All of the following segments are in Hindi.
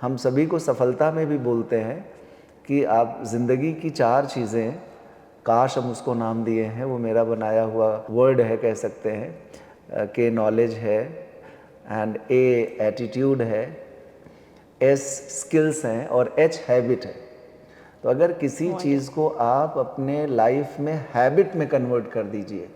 हम सभी को सफलता में भी बोलते हैं कि आप ज़िंदगी की 4 चीज़ें, काश हम उसको नाम दिए हैं, वो मेरा बनाया हुआ वर्ड है कह सकते हैं। के नॉलेज है, एंड ए एटीट्यूड है, एस स्किल्स हैं और एच हैबिट है। तो अगर किसी चीज़ को आप अपने लाइफ में हैबिट में कन्वर्ट कर दीजिए,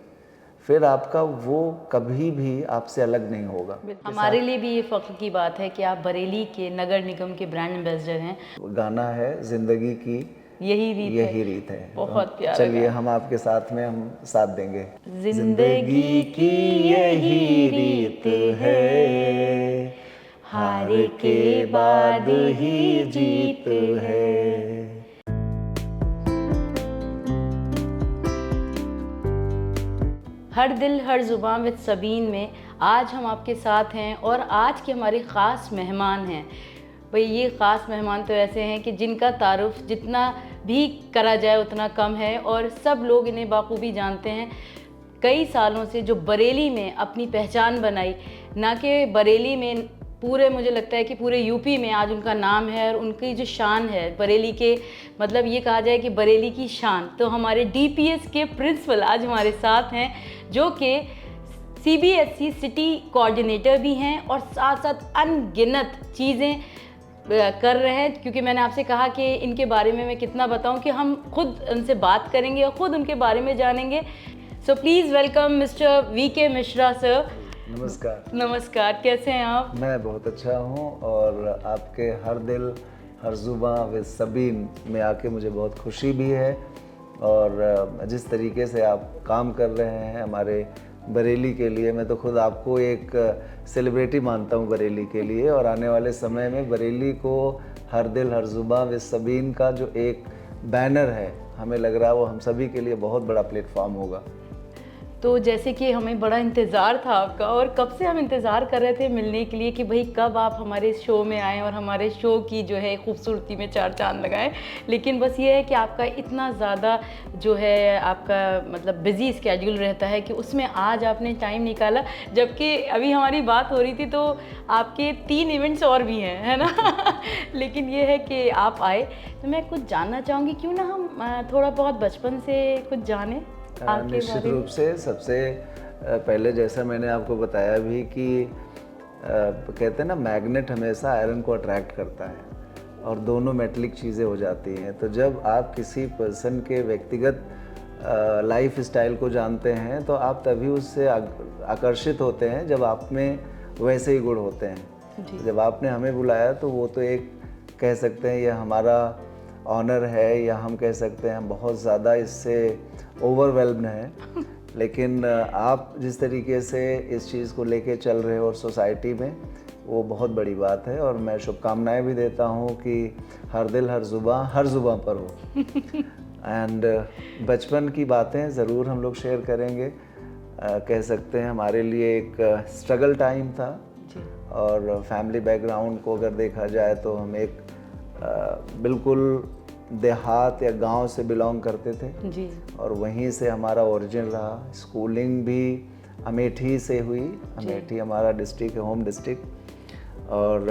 फिर आपका वो कभी भी आपसे अलग नहीं होगा। हमारे लिए भी ये फ़ख्र की बात है कि आप बरेली के नगर निगम के ब्रांड एम्बेसडर हैं। गाना है ज़िंदगी की यही रीत है। बहुत प्यारा चलिए हम आपके साथ में हम साथ देंगे। जिंदगी की यही रीत है, हार के बाद ही जीत है। हर दिल हर ज़ुबान विद सबीन में आज हम आपके साथ हैं और आज के हमारे ख़ास मेहमान हैं। भाई ये ख़ास मेहमान तो ऐसे हैं कि जिनका तारुफ जितना भी करा जाए उतना कम है और सब लोग इन्हें बाखूबी जानते हैं। कई सालों से जो बरेली में अपनी पहचान बनाई, ना कि बरेली में, पूरे मुझे लगता है कि पूरे यूपी में आज उनका नाम है और उनकी जो शान है बरेली के, मतलब ये कहा जाए कि बरेली की शान। तो हमारे डीपीएस के प्रिंसिपल आज हमारे साथ हैं, जो कि सीबीएसई सिटी कोऑर्डिनेटर भी हैं और साथ साथ अनगिनत चीज़ें कर रहे हैं। क्योंकि मैंने आपसे कहा कि इनके बारे में मैं कितना बताऊं कि हम खुद उनसे बात करेंगे और ख़ुद उनके बारे में जानेंगे। So please welcome mister VK Mishra sir. नमस्कार। नमस्कार, कैसे हैं आप? मैं बहुत अच्छा हूँ और आपके हर दिल हर ज़ुबां विद सबीन में आके मुझे बहुत खुशी भी है। और जिस तरीके से आप काम कर रहे हैं हमारे बरेली के लिए, मैं तो खुद आपको एक सेलिब्रिटी मानता हूँ बरेली के लिए। और आने वाले समय में बरेली को हर दिल हर ज़ुबां विद सबीन का जो एक बैनर है, हमें लग रहा है वो हम सभी के लिए बहुत बड़ा प्लेटफॉर्म होगा। तो जैसे कि हमें बड़ा इंतज़ार था आपका और कब से हम इंतज़ार कर रहे थे मिलने के लिए कि भाई कब आप हमारे शो में आएँ और हमारे शो की जो है खूबसूरती में 4 चांद लगाएं। लेकिन बस ये है कि आपका इतना ज़्यादा जो है आपका मतलब बिज़ी स्केड्यूल रहता है कि उसमें आज आपने टाइम निकाला, जबकि अभी हमारी बात हो रही थी तो आपके 3 इवेंट्स और भी हैं, है ना। लेकिन ये है कि आप आए तो मैं कुछ जानना चाहूँगी, क्यों ना हम थोड़ा बहुत बचपन से कुछ जानें। निश्चित रूप से सबसे पहले, जैसा मैंने आपको बताया भी कि कहते हैं ना, मैग्नेट हमेशा आयरन को अट्रैक्ट करता है और दोनों मेटलिक चीज़ें हो जाती हैं। तो जब आप किसी पर्सन के व्यक्तिगत लाइफ स्टाइल को जानते हैं तो आप तभी उससे आकर्षित होते हैं जब आप में वैसे ही गुण होते हैं। जब आपने हमें बुलाया तो वो तो एक कह सकते हैं ये हमारा ऑनर है, या हम कह सकते हैं हम बहुत ज़्यादा इससे ओवरवेल्म्ड हैं। लेकिन आप जिस तरीके से इस चीज़ को लेके चल रहे हो और सोसाइटी में, वो बहुत बड़ी बात है। और मैं शुभकामनाएं भी देता हूँ कि हर दिल हर ज़ुबां पर हो। एंड बचपन की बातें ज़रूर हम लोग शेयर करेंगे। कह सकते हैं हमारे लिए एक स्ट्रगल टाइम था और फैमिली बैकग्राउंड को अगर देखा जाए तो हम एक बिल्कुल देहात या गांव से बिलोंग करते थे जी। और वहीं से हमारा ओरिजिन रहा। स्कूलिंग भी अमेठी से हुई। अमेठी हमारा डिस्ट्रिक्ट है, होम डिस्ट्रिक्ट। और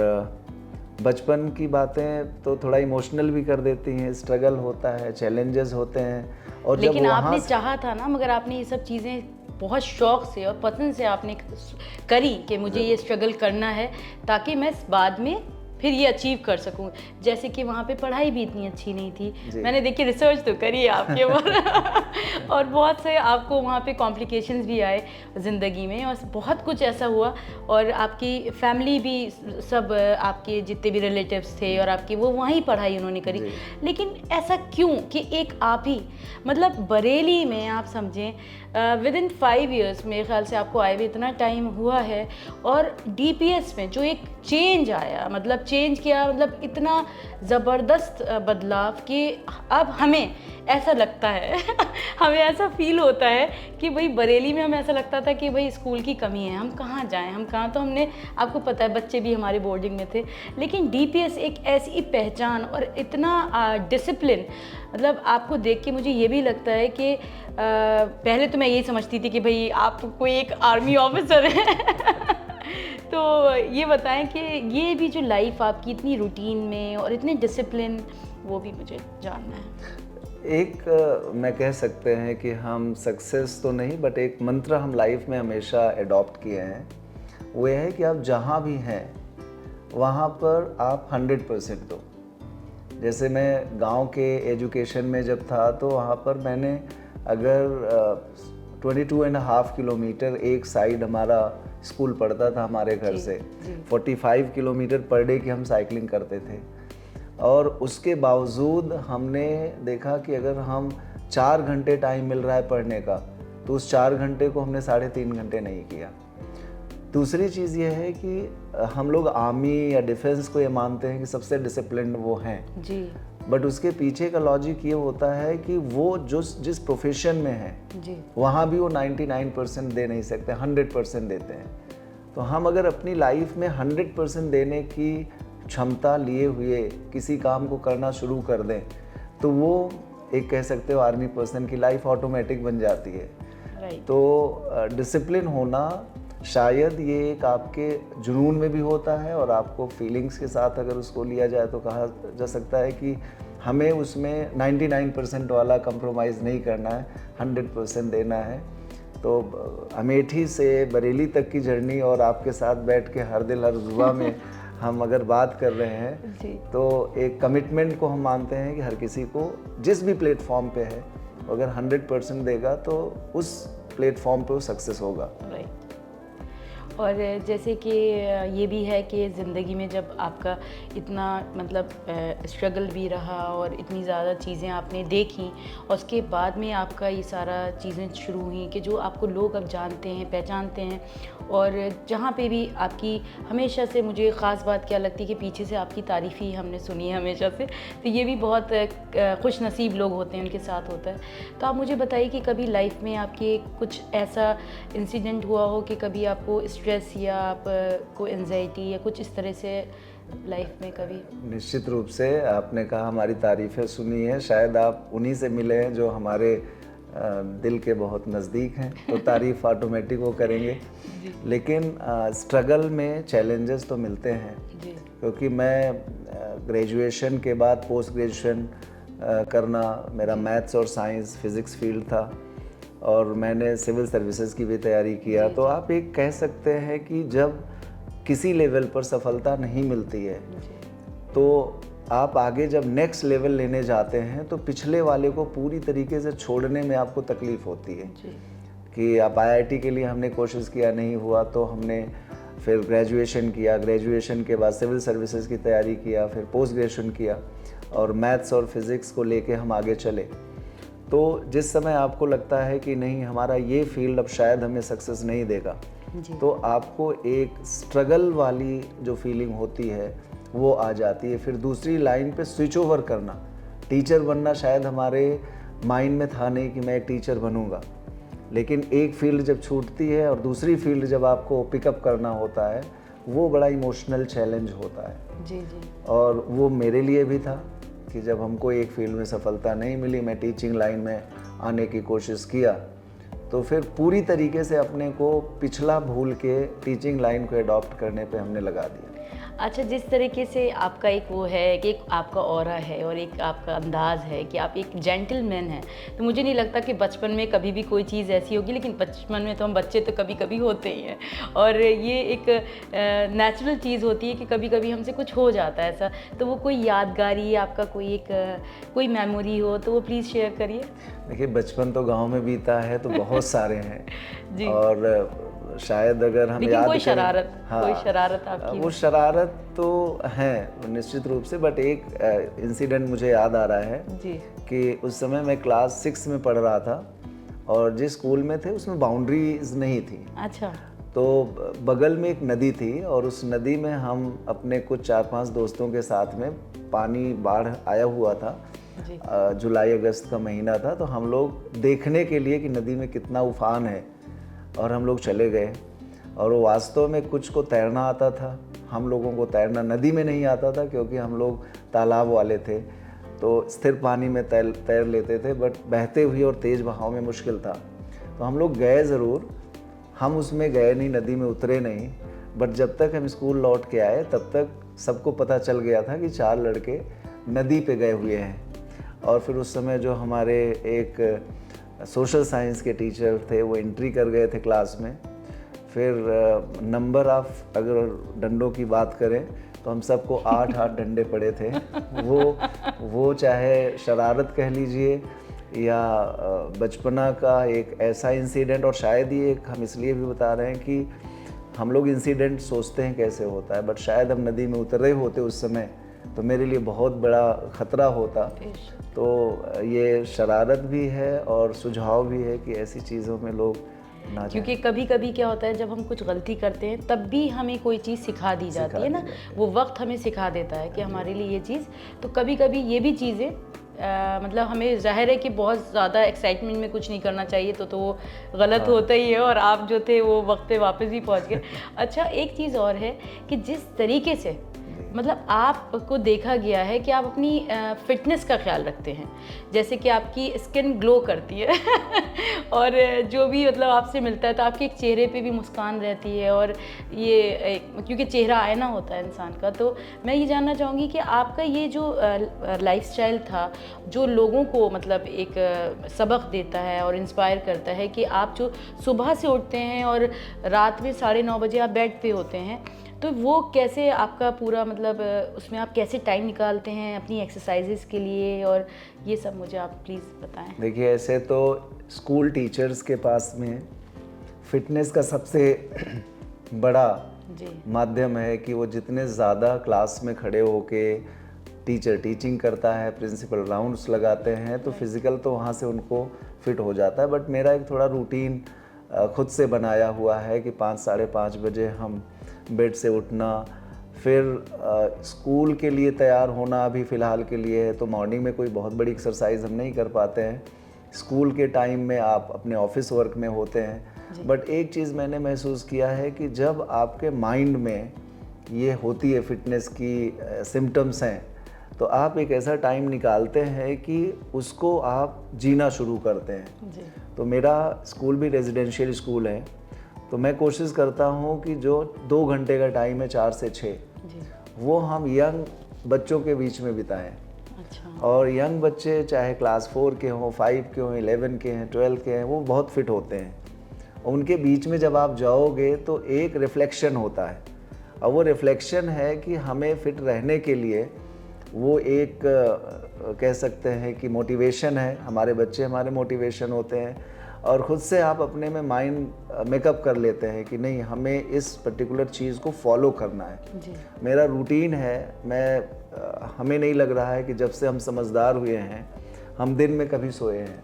बचपन की बातें तो थोड़ा इमोशनल भी कर देती हैं। स्ट्रगल होता है, चैलेंजेस होते हैं। और लेकिन आपने चाहा था ना, मगर आपने ये सब चीज़ें बहुत शौक़ से और पसंद से आपने करी कि मुझे ये स्ट्रगल करना है ताकि मैं बाद में फिर ये अचीव कर सकूं। जैसे कि वहाँ पे पढ़ाई भी इतनी अच्छी नहीं थी, मैंने देखिए रिसर्च तो करी है आपके ऊपर और बहुत से आपको वहाँ पे कॉम्प्लिकेशंस भी आए ज़िंदगी में और बहुत कुछ ऐसा हुआ। और आपकी फैमिली भी सब, आपके जितने भी रिलेटिव्स थे और आपकी, वो वहीं पढ़ाई उन्होंने करी। लेकिन ऐसा क्यों कि एक आप ही, मतलब बरेली में आप समझें विद इन 5 years मेरे ख्याल से आपको आए हुए इतना टाइम हुआ है, और डीपीएस में जो एक चेंज आया, मतलब चेंज किया, मतलब इतना ज़बरदस्त बदलाव कि अब हमें ऐसा लगता है हमें ऐसा फील होता है कि भाई बरेली में हमें ऐसा लगता था कि भाई स्कूल की कमी है, हम कहाँ जाएं, हम कहाँ। तो हमने, आपको पता है बच्चे भी हमारे बोर्डिंग में थे, लेकिन डीपीएस एक ऐसी पहचान और इतना डिसिप्लिन, मतलब आपको देख के मुझे ये भी लगता है कि पहले तो मैं यही समझती थी कि भाई आप कोई एक आर्मी ऑफिसर हैं तो ये बताएं कि ये भी जो लाइफ आपकी इतनी रूटीन में और इतने डिसिप्लिन, वो भी मुझे जानना है। एक मैं कह सकते हैं कि हम सक्सेस तो नहीं, बट एक मंत्र हम लाइफ में हमेशा अडॉप्ट किए हैं, वो ये है कि आप जहाँ भी हैं वहाँ पर आप 100% दो। जैसे मैं गांव के एजुकेशन में जब था तो वहाँ पर मैंने अगर 22.5 किलोमीटर एक साइड हमारा स्कूल पड़ता था हमारे घर से, 45 किलोमीटर पर डे की हम साइकिलिंग करते थे। और उसके बावजूद हमने देखा कि अगर हम 4 घंटे टाइम मिल रहा है पढ़ने का, तो उस 4 घंटे को हमने 3.5 घंटे नहीं किया। दूसरी चीज़ ये है कि हम लोग आर्मी या डिफेंस को ये मानते हैं कि सबसे डिसिप्लिन्ड वो हैं जी, बट उसके पीछे का लॉजिक ये होता है कि वो जिस प्रोफेशन में है जी, वहाँ भी वो 99% दे नहीं सकते, 100% देते हैं। तो हम अगर अपनी लाइफ में 100% देने की क्षमता लिए हुए किसी काम को करना शुरू कर दें, तो वो एक कह सकते हो आर्मी पर्सन की लाइफ ऑटोमेटिक बन जाती है। राइट। तो डिसिप्लिन होना शायद ये एक आपके जुनून में भी होता है, और आपको फीलिंग्स के साथ अगर उसको लिया जाए तो कहा जा सकता है कि हमें उसमें 99% वाला कंप्रोमाइज़ नहीं करना है, 100% देना है। तो अमेठी से बरेली तक की जर्नी और आपके साथ बैठ के हर दिल हर जुबा में हम अगर बात कर रहे हैं जी। तो एक कमिटमेंट को हम मानते हैं कि हर किसी को जिस भी प्लेटफॉर्म पे है अगर 100% देगा तो उस प्लेटफॉर्म पे वो सक्सेस होगा। राइट। और जैसे कि ये भी है कि ज़िंदगी में जब आपका इतना मतलब स्ट्रगल भी रहा और इतनी ज़्यादा चीज़ें आपने देखी, और उसके बाद में आपका ये सारा चीज़ें शुरू हुई कि जो आपको लोग अब जानते हैं, पहचानते हैं, और जहाँ पे भी आपकी हमेशा से मुझे ख़ास बात क्या लगती है कि पीछे से आपकी तारीफ़ ही हमने सुनी है हमेशा से, तो ये भी बहुत खुश नसीब लोग होते हैं, उनके साथ होता है। तो आप मुझे बताइए कि कभी लाइफ में आपके कुछ ऐसा इंसिडेंट हुआ हो कि कभी आपको स्ट्रेस या आपको एंजाइटी या कुछ इस तरह से लाइफ में कभी? निश्चित रूप से आपने कहा हमारी तारीफ़ें सुनी हैं, शायद आप उन्हीं से मिले हैं जो हमारे दिल के बहुत नज़दीक हैं, तो तारीफ़ ऑटोमेटिक वो करेंगे। लेकिन स्ट्रगल में चैलेंजेस तो मिलते हैं, क्योंकि मैं ग्रेजुएशन के बाद पोस्ट ग्रेजुएशन करना, मेरा मैथ्स और साइंस फिज़िक्स फील्ड था, और मैंने सिविल सर्विसेज की भी तैयारी किया। तो आप एक कह सकते हैं कि जब किसी लेवल पर सफलता नहीं मिलती है तो आप आगे जब नेक्स्ट लेवल लेने जाते हैं तो पिछले वाले को पूरी तरीके से छोड़ने में आपको तकलीफ़ होती है कि आप आईआईटी के लिए हमने कोशिश किया, नहीं हुआ तो हमने फिर ग्रेजुएशन किया, ग्रेजुएशन के बाद सिविल सर्विसेज की तैयारी किया, फिर पोस्ट ग्रेजुएशन किया, और मैथ्स और फिज़िक्स को लेके हम आगे चले। तो जिस समय आपको लगता है कि नहीं हमारा ये फील्ड अब शायद हमें सक्सेस नहीं देगा, तो आपको एक स्ट्रगल वाली जो फीलिंग होती है वो आ जाती है। फिर दूसरी लाइन पे स्विच ओवर करना, टीचर बनना शायद हमारे माइंड में था नहीं कि मैं एक टीचर बनूंगा, लेकिन एक फील्ड जब छूटती है और दूसरी फील्ड जब आपको पिकअप करना होता है, वो बड़ा इमोशनल चैलेंज होता है। जी जी। और वो मेरे लिए भी था कि जब हमको एक फील्ड में सफलता नहीं मिली, मैं टीचिंग लाइन में आने की कोशिश किया, तो फिर पूरी तरीके से अपने को पिछला भूल के टीचिंग लाइन को अडॉप्ट करने पे हमने लगा दिया। अच्छा, जिस तरीके से आपका एक वो है कि एक आपका ऑरा है और एक आपका अंदाज़ है कि आप एक जेंटलमैन हैं, तो मुझे नहीं लगता कि बचपन में कभी भी कोई चीज़ ऐसी होगी, लेकिन बचपन में तो हम बच्चे तो कभी कभी होते ही हैं, और ये एक नेचुरल चीज़ होती है कि कभी कभी हमसे कुछ हो जाता है ऐसा। तो वो कोई यादगारी आपका कोई मेमोरी हो तो वो प्लीज़ शेयर करिए। देखिए, बचपन तो गांव में बीता है तो बहुत सारे हैं जी। और शायद अगर हम लेकिन याद कोई करें, शरारत, हाँ, कोई शरारत आपकी? वो शरारत तो है निश्चित रूप से, बट एक इंसिडेंट मुझे याद आ रहा है जी। कि उस समय मैं क्लास 6 में पढ़ रहा था, और जिस स्कूल में थे उसमें बाउंड्रीज नहीं थी। अच्छा। तो बगल में एक नदी थी, और उस नदी में हम अपने कुछ 4-5 दोस्तों के साथ में, पानी बाढ़ आया हुआ था, जुलाई अगस्त का महीना था, तो हम लोग देखने के लिए कि नदी में कितना उफान है, और हम लोग चले गए। और वो वास्तव में कुछ को तैरना आता था, हम लोगों को तैरना नदी में नहीं आता था, क्योंकि हम लोग तालाब वाले थे, तो स्थिर पानी में तैर लेते थे, बट बहते हुए और तेज़ बहाव में मुश्किल था। तो हम लोग गए ज़रूर, हम उसमें गए नहीं, नदी में उतरे नहीं, बट जब तक हम स्कूल लौट के आए तब तक सबको पता चल गया था कि 4 लड़के नदी पे गए हुए हैं। और फिर उस समय जो हमारे एक सोशल साइंस के टीचर थे वो एंट्री कर गए थे क्लास में। फिर नंबर ऑफ अगर डंडों की बात करें तो हम सबको 8 डंडे पड़े थे। वो चाहे शरारत कह लीजिए या बचपना का एक ऐसा इंसिडेंट, और शायद ये एक हम इसलिए भी बता रहे हैं कि हम लोग इंसिडेंट सोचते हैं कैसे होता है, बट शायद हम नदी में उतर रहे होते उस समय तो मेरे लिए बहुत बड़ा ख़तरा होता। तो ये शरारत भी है और सुझाव भी है कि ऐसी चीज़ों में लोग ना जाएं। क्योंकि कभी कभी क्या होता है जब हम कुछ गलती करते हैं तब भी हमें कोई चीज़ सिखा दी जाती है ना, वो वक्त हमें सिखा देता है कि हमारे लिए ये चीज़। तो कभी कभी ये भी चीज़ें मतलब हमें जाहिर है कि बहुत ज़्यादा एक्साइटमेंट में कुछ नहीं करना चाहिए, तो वो गलत होता ही है, और आप जो थे वो वक्त पे वापस ही पहुंच गए। अच्छा, एक चीज़ और है कि जिस तरीके से मतलब आपको देखा गया है कि आप अपनी फिटनेस का ख्याल रखते हैं, जैसे कि आपकी स्किन ग्लो करती है और जो भी मतलब आपसे मिलता है तो आपके एक चेहरे पे भी मुस्कान रहती है, और ये क्योंकि चेहरा आईना होता है इंसान का। तो मैं ये जानना चाहूँगी कि आपका ये जो लाइफस्टाइल था जो लोगों को मतलब एक सबक देता है और इंस्पायर करता है कि आप जो सुबह से उठते हैं और रात में 9:30 बजे आप बेड पे होते हैं, तो वो कैसे आपका पूरा मतलब उसमें आप कैसे टाइम निकालते हैं अपनी एक्सरसाइजेस के लिए, और ये सब मुझे आप प्लीज़ बताएं। देखिए, ऐसे तो स्कूल टीचर्स के पास में फिटनेस का सबसे बड़ा माध्यम है कि वो जितने ज़्यादा क्लास में खड़े होके टीचर टीचिंग करता है, प्रिंसिपल राउंड्स लगाते हैं, तो फिज़िकल तो वहाँ से उनको फिट हो जाता है। बट मेरा एक थोड़ा रूटीन खुद से बनाया हुआ है कि 5 साढ़े 5 बजे हम बेड से उठना, फिर स्कूल के लिए तैयार होना अभी फ़िलहाल के लिए है, तो मॉर्निंग में कोई बहुत बड़ी एक्सरसाइज हम नहीं कर पाते हैं। स्कूल के टाइम में आप अपने ऑफिस वर्क में होते हैं। बट एक चीज़ मैंने महसूस किया है कि जब आपके माइंड में ये होती है फिटनेस की सिम्टम्स हैं, तो आप एक ऐसा टाइम निकालते हैं कि उसको आप जीना शुरू करते हैं। तो मेरा स्कूल भी रेजिडेंशियल स्कूल है, तो मैं कोशिश करता हूँ कि जो 2 घंटे का टाइम है 4 से 6 वो हम यंग बच्चों के बीच में बिताएं। अच्छा। और यंग बच्चे चाहे क्लास 4 के हों, 5 के हों, 11 के हैं, 12 के हैं, वो बहुत फिट होते हैं। उनके बीच में जब आप जाओगे तो एक रिफ्लेक्शन होता है, और वो रिफ्लेक्शन है कि हमें फिट रहने के लिए वो एक कह सकते हैं कि मोटिवेशन है। हमारे बच्चे हमारे मोटिवेशन होते हैं, और ख़ुद से आप अपने में माइंड मेकअप कर लेते हैं कि नहीं, हमें इस पर्टिकुलर चीज़ को फॉलो करना है। मेरा रूटीन है। हमें नहीं लग रहा है कि जब से हम समझदार हुए हैं हम दिन में कभी सोए हैं,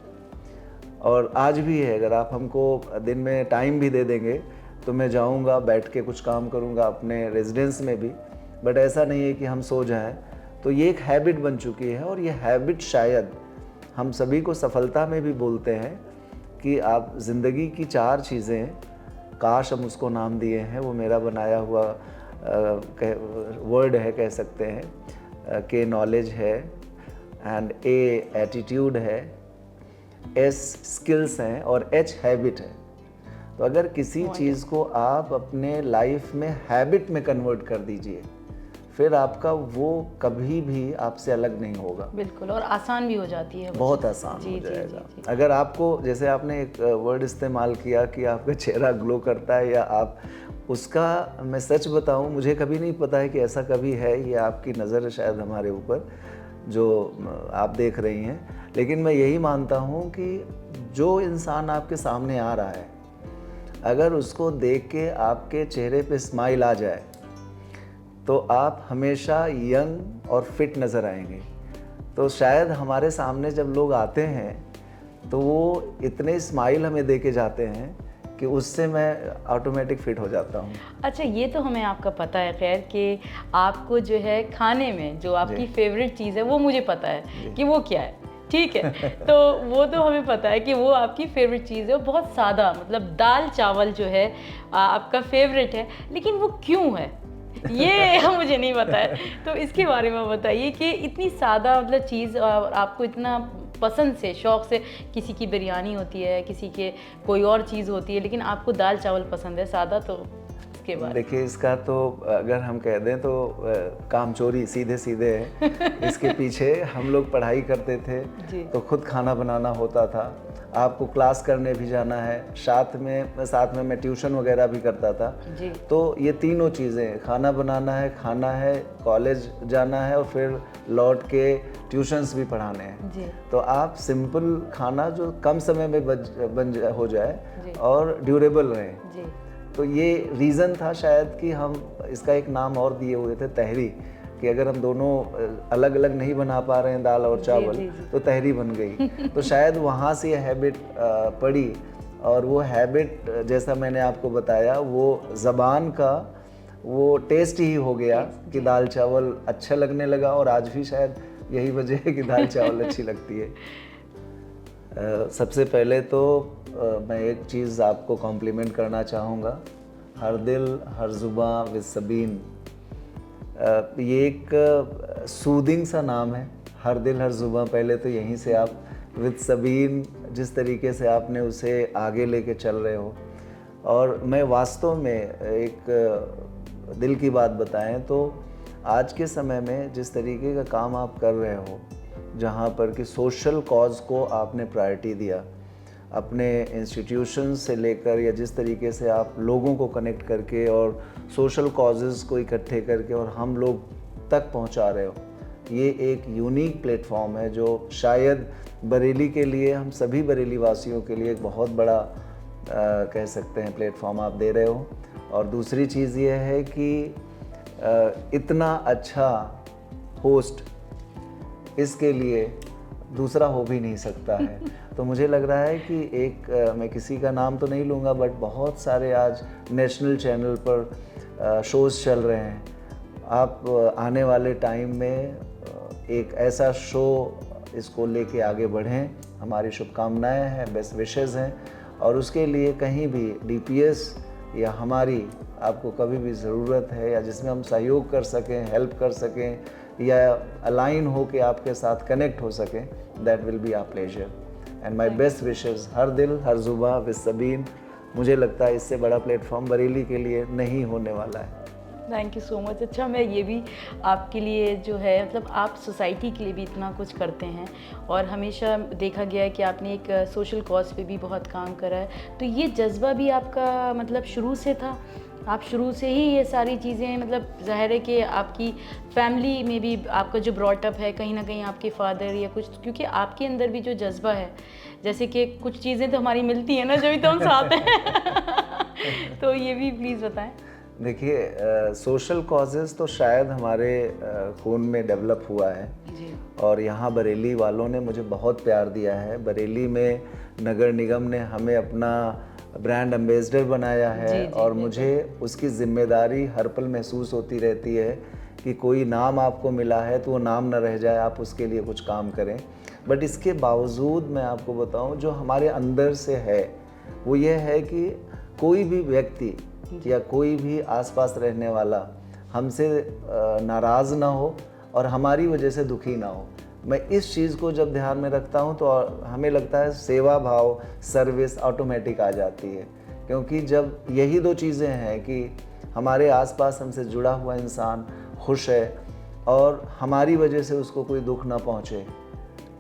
और आज भी है। अगर आप हमको दिन में टाइम भी दे देंगे तो मैं जाऊंगा, बैठ के कुछ काम करूंगा अपने रेजिडेंस में भी, बट ऐसा नहीं है कि हम सो जाएं। तो ये एक हैबिट बन चुकी है, और ये हैबिट शायद हम सभी को सफलता में भी बोलते हैं कि आप ज़िंदगी की 4 चीज़ें, काश हम उसको नाम दिए हैं, वो मेरा बनाया हुआ वर्ड है कह सकते हैं। के नॉलेज है, एंड ए एटीट्यूड है, एस स्किल्स हैं, और एच हैबिट है। तो अगर किसी चीज़ को आप अपने लाइफ में हैबिट में कन्वर्ट कर दीजिए, फिर आपका वो कभी भी आपसे अलग नहीं होगा। बिल्कुल, और आसान भी हो जाती है, बहुत आसान हो जाएगा। अगर आपको, जैसे आपने एक वर्ड इस्तेमाल किया कि आपका चेहरा ग्लो करता है, या आप उसका, मैं सच बताऊं, मुझे कभी नहीं पता है कि ऐसा कभी है। ये आपकी नज़र है शायद हमारे ऊपर जो आप देख रही हैं, लेकिन मैं यही मानता हूं कि जो इंसान आपके सामने आ रहा है, अगर उसको देख के आपके चेहरे पे स्माइल आ जाए तो आप हमेशा यंग और फिट नज़र आएंगे। तो शायद हमारे सामने जब लोग आते हैं तो वो इतने स्माइल हमें दे के जाते हैं कि उससे मैं ऑटोमेटिक फिट हो जाता हूँ। अच्छा, ये तो हमें आपका पता है खैर कि आपको जो है खाने में जो आपकी फेवरेट चीज़ है वो मुझे पता है कि वो क्या है, ठीक है। तो वो तो हमें पता है कि वो आपकी फेवरेट चीज़ है, बहुत सादा, मतलब दाल चावल जो है आपका फेवरेट है, लेकिन वो क्यों है ये मुझे नहीं पता है। तो इसके बारे में बताइए कि इतनी सादा मतलब चीज़ और आपको इतना पसंद से, शौक़ से, किसी की बिरयानी होती है, किसी के कोई और चीज़ होती है, लेकिन आपको दाल चावल पसंद है, सादा तो इसके बाद? देखिए, इसका तो अगर हम कह दें तो कामचोरी सीधे सीधे है। इसके पीछे हम लोग पढ़ाई करते थे जी। तो खुद खाना बनाना होता था, आपको क्लास करने भी जाना है, साथ में मैं ट्यूशन वगैरह भी करता था। जी। तो ये तीनों चीज़ें, खाना बनाना है, खाना है, कॉलेज जाना है और फिर लौट के ट्यूशन्स भी पढ़ाने हैं। जी। तो आप सिंपल खाना जो कम समय में हो जी। जाए और ड्यूरेबल रहे, जी। तो ये रीज़न था शायद कि हम इसका एक नाम और दिए हुए थे तहरी, कि अगर हम दोनों अलग अलग नहीं बना पा रहे हैं दाल और चावल, तो तहरी बन गई। तो शायद वहाँ से ये हैबिट पड़ी, और वो हैबिट जैसा मैंने आपको बताया वो ज़बान का वो टेस्ट ही हो गया कि दाल चावल अच्छा लगने लगा, और आज भी शायद यही वजह है कि दाल चावल अच्छी लगती है। सबसे पहले तो मैं एक चीज़ आपको कॉम्प्लीमेंट करना चाहूँगा, हर दिल हर ज़ुबां विद सबीन। ये एक सूदिंग सा नाम है, हर दिल हर ज़ुबां। पहले तो यहीं से आप विद सबीन जिस तरीके से आपने उसे आगे लेके चल रहे हो, और मैं वास्तव में एक दिल की बात बताएं तो आज के समय में जिस तरीके का काम आप कर रहे हो, जहाँ पर कि सोशल कॉज को आपने प्रायोरिटी दिया, अपने इंस्टीट्यूशन से लेकर या जिस तरीके से आप लोगों को कनेक्ट करके और सोशल कॉजेज़ को इकट्ठे करके और हम लोग तक पहुंचा रहे हो, ये एक यूनिक प्लेटफॉर्म है जो शायद बरेली के लिए, हम सभी बरेली वासियों के लिए एक बहुत बड़ा कह सकते हैं प्लेटफॉर्म आप दे रहे हो। और दूसरी चीज़ ये है कि इतना अच्छा होस्ट इसके लिए दूसरा हो भी नहीं सकता है। तो मुझे लग रहा है कि एक मैं किसी का नाम तो नहीं लूँगा, बट बहुत सारे आज नेशनल चैनल पर शोज़ चल रहे हैं। आप आने वाले टाइम में एक ऐसा शो इसको लेके आगे बढ़ें, हमारी शुभकामनाएं हैं, बेस्ट विशेज़ हैं। और उसके लिए कहीं भी डीपीएस या हमारी आपको कभी भी ज़रूरत है, या जिसमें हम सहयोग कर सकें, हेल्प कर सकें, या अलाइन हो के आपके साथ कनेक्ट हो सकें, that will be our pleasure and my best wishes. हर दिल हर जुबां विद सबीन। मुझे लगता है इससे बड़ा प्लेटफॉर्म बरेली के लिए नहीं होने वाला है। Thank you so much. अच्छा, मैं ये भी आपके लिए जो है, मतलब आप सोसाइटी के लिए भी इतना कुछ करते हैं, और हमेशा देखा गया है कि आपने एक सोशल कॉज पे भी बहुत काम करा है। तो ये जज्बा भी आपका मतलब शुरू से था? आप शुरू से ही ये सारी चीज़ें, मतलब ज़ाहिर है कि आपकी फैमिली में भी आपका जो ब्रॉटअप है, कहीं ना कहीं आपके फादर या कुछ, क्योंकि आपके अंदर भी जो जज्बा है, जैसे कि कुछ चीज़ें तो हमारी मिलती हैं ना जब भी तो हम साथ हैं। तो ये भी प्लीज़ बताएं। देखिए, सोशल कॉजेज़ तो शायद हमारे खून में डेवलप हुआ है जी। और यहाँ बरेली वालों ने मुझे बहुत प्यार दिया है। बरेली में नगर निगम ने हमें अपना ब्रांड एम्बेसडर बनाया है। जी, और मुझे उसकी ज़िम्मेदारी हर पल महसूस होती रहती है कि कोई नाम आपको मिला है तो वो नाम न रह जाए, आप उसके लिए कुछ काम करें। बट इसके बावजूद मैं आपको बताऊं, जो हमारे अंदर से है वो ये है कि कोई भी व्यक्ति या कोई भी आसपास रहने वाला हमसे नाराज़ ना हो और हमारी वजह से दुखी ना हो। मैं इस चीज़ को जब ध्यान में रखता हूँ तो हमें लगता है सेवा भाव, सर्विस ऑटोमेटिक आ जाती है। क्योंकि जब यही दो चीज़ें हैं कि हमारे आसपास हमसे जुड़ा हुआ इंसान खुश है और हमारी वजह से उसको कोई दुख ना पहुँचे।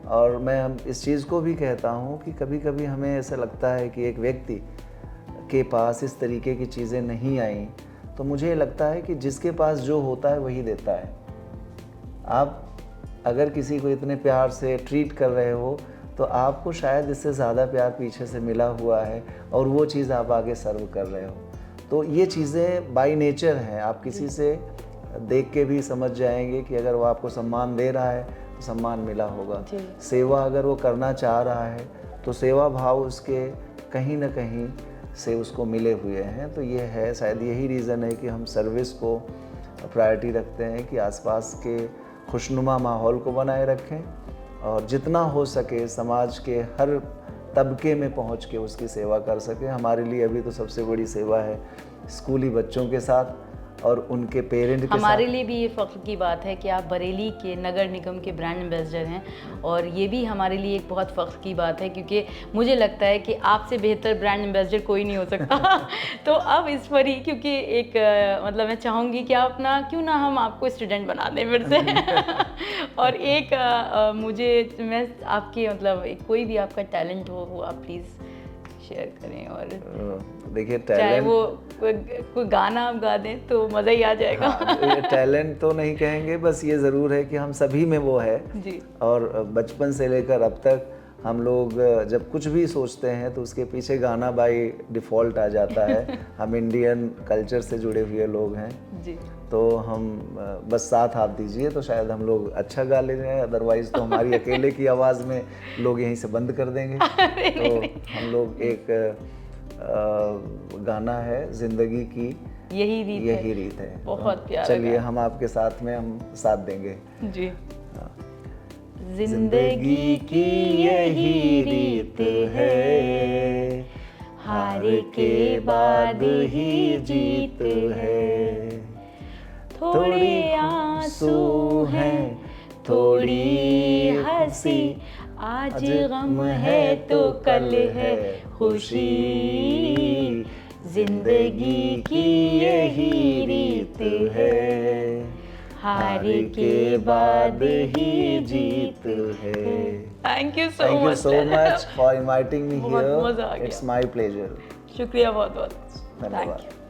और मैं इस चीज़ को भी कहता हूँ कि कभी कभी हमें ऐसा लगता है कि एक व्यक्ति के पास इस तरीके की चीज़ें नहीं आई, तो मुझे लगता है कि जिसके पास जो होता है वही देता है। आप अगर किसी को इतने प्यार से ट्रीट कर रहे हो तो आपको शायद इससे ज़्यादा प्यार पीछे से मिला हुआ है और वो चीज़ आप आगे सर्व कर रहे हो। तो ये चीज़ें बाय नेचर हैं। आप किसी से देख के भी समझ जाएंगे कि अगर वो आपको सम्मान दे रहा है तो सम्मान मिला होगा। सेवा अगर वो करना चाह रहा है तो सेवा भाव उसके कहीं ना कहीं से उसको मिले हुए हैं। तो ये है, शायद यही रीज़न है कि हम सर्विस को प्रायोरिटी रखते हैं कि आसपास के खुशनुमा माहौल को बनाए रखें और जितना हो सके समाज के हर तबके में पहुंच के उसकी सेवा कर सकें। हमारे लिए अभी तो सबसे बड़ी सेवा है स्कूली बच्चों के साथ और उनके पेरेंट के हमारे साथ। लिए भी ये फ़ख्र की बात है कि आप बरेली के नगर निगम के ब्रांड एम्बेसडर हैं, और ये भी हमारे लिए एक बहुत फ़ख्र की बात है, क्योंकि मुझे लगता है कि आपसे बेहतर ब्रांड एम्बेसडर कोई नहीं हो सकता। तो अब इस पर ही, क्योंकि एक मतलब मैं चाहूँगी कि आप ना, क्यों ना हम आपको स्टूडेंट बना दें फिर से। और एक मैं आपके मतलब कोई भी आपका टैलेंट हो वो आप प्लीज़ शेयर करें। और देखिए चाहे टैलेंट, वो कोई गाना आप गा दें तो मज़ा ही आ जाएगा। हाँ, टैलेंट तो नहीं कहेंगे, बस ये ज़रूर है कि हम सभी में वो है। जी। और बचपन से लेकर अब तक हम लोग जब कुछ भी सोचते हैं तो उसके पीछे गाना बाय डिफ़ॉल्ट आ जाता है। हम इंडियन कल्चर से जुड़े हुए लोग हैं, जी। तो हम बस साथ आप दीजिए तो शायद हम लोग अच्छा गा ले जाएं, अदरवाइज़ तो हमारी अकेले की आवाज़ में लोग यहीं से बंद कर देंगे। तो हम लोग एक गाना है ज़िंदगी की यही रीत है। है। बहुत प्यारा चलिए गाना। हम आपके साथ में हम साथ देंगे। जी। जिंदगी की यही रीत है, हार के बाद ही जीत है। थोड़े आंसू हैं, थोड़ी हंसी, आज गम है तो कल है खुशी। जिंदगी की यही रीत है, हार के बाद ही जीत है। Thank you so Thank you much. so much for inviting me बहुत here. मज़ा आ गया। It's my pleasure. शुक्रिया बहुत बहुत। धन्यवाद। Thank you.